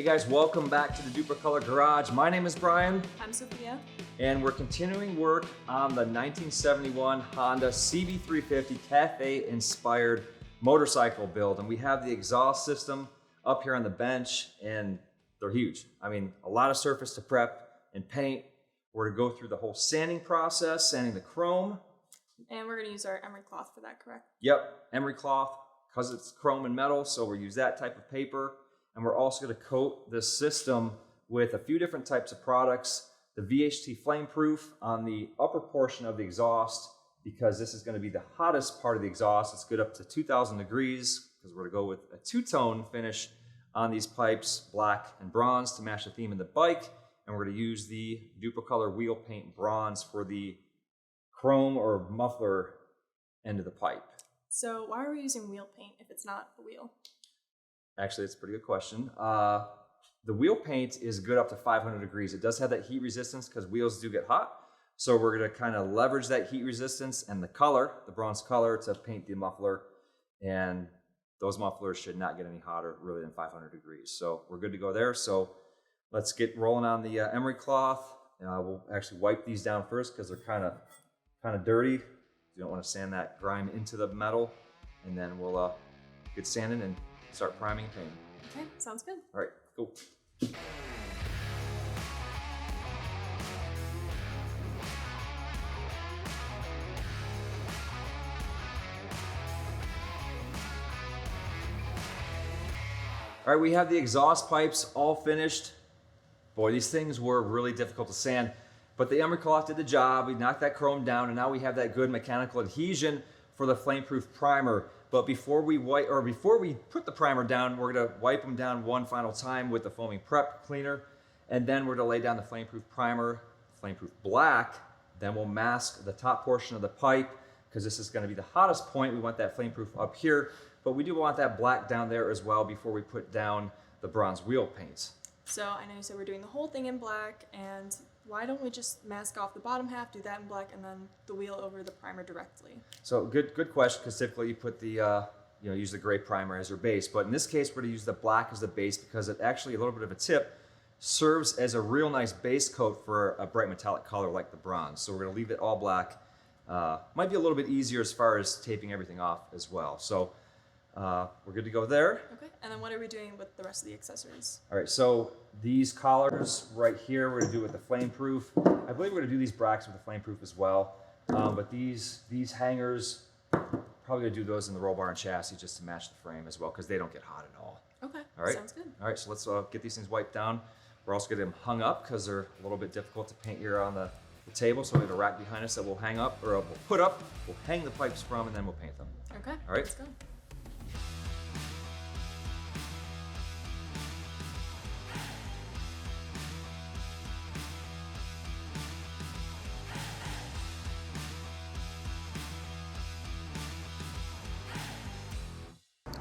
guys, welcome back to the Dupli-Color Garage. My name is Brian. I'm Sophia. And we're continuing work on the 1971 Honda CB350 Café inspired motorcycle build. And we have the exhaust system up here on the bench and they're huge. I mean, a lot of surface to prep and paint. We're to go through the whole sanding process, sanding the chrome. And we're gonna use our emery cloth for that, correct? Yep, emery cloth, because it's chrome and metal, so we'll use that type of paper. And we're also gonna coat this system with a few different types of products. The VHT flameproof on the upper portion of the exhaust, because this is gonna be the hottest part of the exhaust. It's good up to 2,000 degrees, because we're gonna go with a two-tone finish on these pipes, black and bronze, to match the theme of the bike. And we're gonna use the Dupli-Color wheel paint bronze for the chrome or muffler end of the pipe. So why are we using wheel paint if it's not a wheel? Actually, it's a pretty good question. The wheel paint is good up to 500 degrees. It does have that heat resistance because wheels do get hot. So we're gonna kind of leverage that heat resistance and the color, the bronze color, to paint the muffler. And those mufflers should not get any hotter really than 500 degrees. So we're good to go there. So let's get rolling on the emery cloth. We'll actually wipe these down first because they're kind of dirty. You don't want to sand that grime into the metal. And then we'll get sanding and start priming and painting. Okay, sounds good. All right, go. All right, we have the exhaust pipes all finished. Boy, these things were really difficult to sand, but the emery cloth did the job. We knocked that chrome down, and now we have that good mechanical adhesion for the flameproof primer. But before we put the primer down, we're gonna wipe them down one final time with the foaming prep cleaner, and then we're gonna lay down the flameproof primer, flameproof black. Then we'll mask the top portion of the pipe because this is gonna be the hottest point. We want that flameproof up here, but we do want that black down there as well before we put down the bronze wheel paints. So I know you said we're doing the whole thing in black, and why don't we just mask off the bottom half, do that in black, and then the wheel over the primer directly? So good question, because typically you put the, use the gray primer as your base. But in this case, we're gonna use the black as the base because it actually, a little bit of a tip, serves as a real nice base coat for a bright metallic color like the bronze. So we're gonna leave it all black. Might be a little bit easier as far as taping everything off as well. So we're good to go there. Okay, and then what are we doing with the rest of the accessories? All right, so these collars right here, we're gonna do with the flameproof. I believe we're gonna do these brackets with the flameproof as well. But these hangers, probably gonna do those in the roll bar and chassis just to match the frame as well, because they don't get hot at all. Okay, all right. Sounds good. All right, so let's get these things wiped down. We're also getting them hung up because they're a little bit difficult to paint here on the table. So we have a rack behind us that we'll hang up, or we'll put up, we'll hang the pipes from, and then we'll paint them. Okay, all right. Let's go.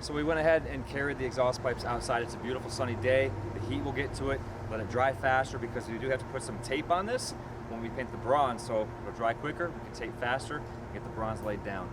So we went ahead and carried the exhaust pipes outside. It's a beautiful sunny day. The heat will get to it, let it dry faster because we do have to put some tape on this when we paint the bronze, so it'll dry quicker, we can tape faster, and get the bronze laid down.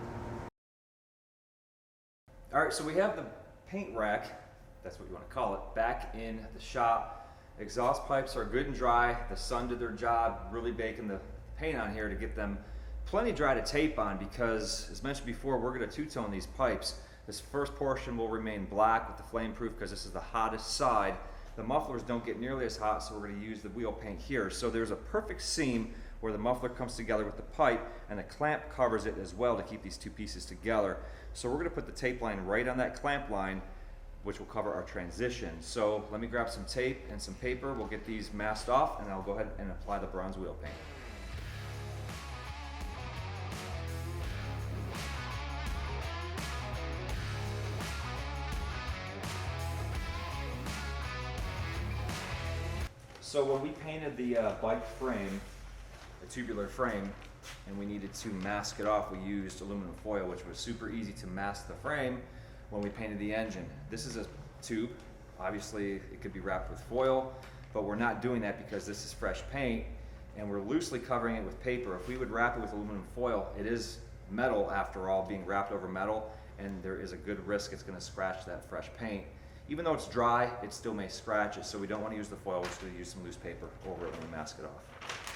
All right, so we have the paint rack, that's what you want to call it, back in the shop. Exhaust pipes are good and dry. The sun did their job, really baking the paint on here to get them plenty dry to tape on because, as mentioned before, we're going to two-tone these pipes. This first portion will remain black with the flameproof because this is the hottest side. The mufflers don't get nearly as hot, so we're going to use the wheel paint here. So there's a perfect seam where the muffler comes together with the pipe, and a clamp covers it as well to keep these two pieces together. So we're going to put the tape line right on that clamp line, which will cover our transition. So let me grab some tape and some paper. We'll get these masked off, and I'll go ahead and apply the bronze wheel paint. So when we painted the bike frame, a tubular frame, and we needed to mask it off, we used aluminum foil, which was super easy to mask the frame when we painted the engine. This is a tube. Obviously, it could be wrapped with foil, but we're not doing that because this is fresh paint, and we're loosely covering it with paper. If we would wrap it with aluminum foil, it is metal after all, being wrapped over metal, and there is a good risk it's going to scratch that fresh paint. Even though it's dry, it still may scratch it, so we don't want to use the foil. We're just going to use some loose paper over it when we mask it off.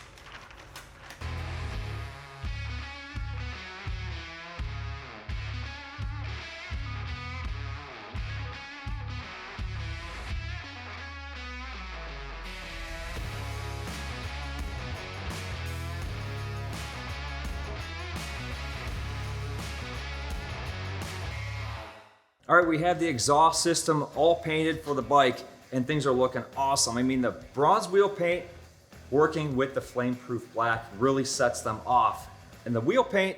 All right, we have the exhaust system all painted for the bike and things are looking awesome. I mean, the bronze wheel paint working with the flame-proof black really sets them off. And the wheel paint,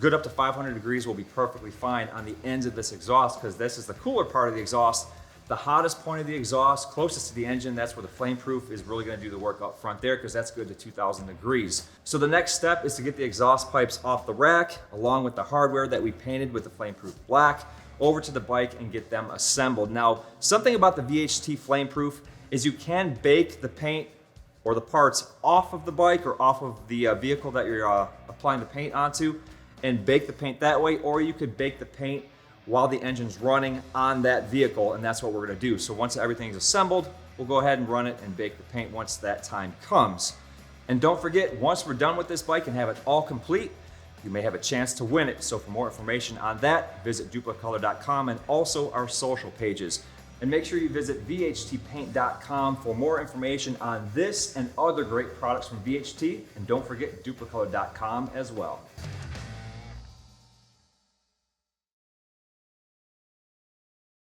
good up to 500 degrees, will be perfectly fine on the ends of this exhaust because this is the cooler part of the exhaust. The hottest point of the exhaust, closest to the engine, that's where the flame-proof is really gonna do the work up front there because that's good to 2000 degrees. So the next step is to get the exhaust pipes off the rack along with the hardware that we painted with the flame-proof black over to the bike and get them assembled. Now, something about the VHT flame-proof is you can bake the paint or the parts off of the bike or off of the vehicle that you're applying the paint onto and bake the paint that way, or you could bake the paint while the engine's running on that vehicle, and that's what we're gonna do. So once everything's assembled, we'll go ahead and run it and bake the paint once that time comes. And don't forget, once we're done with this bike and have it all complete, you may have a chance to win it. So for more information on that, visit Dupli-Color.com and also our social pages. And make sure you visit VHTpaint.com for more information on this and other great products from VHT. And don't forget Dupli-Color.com as well.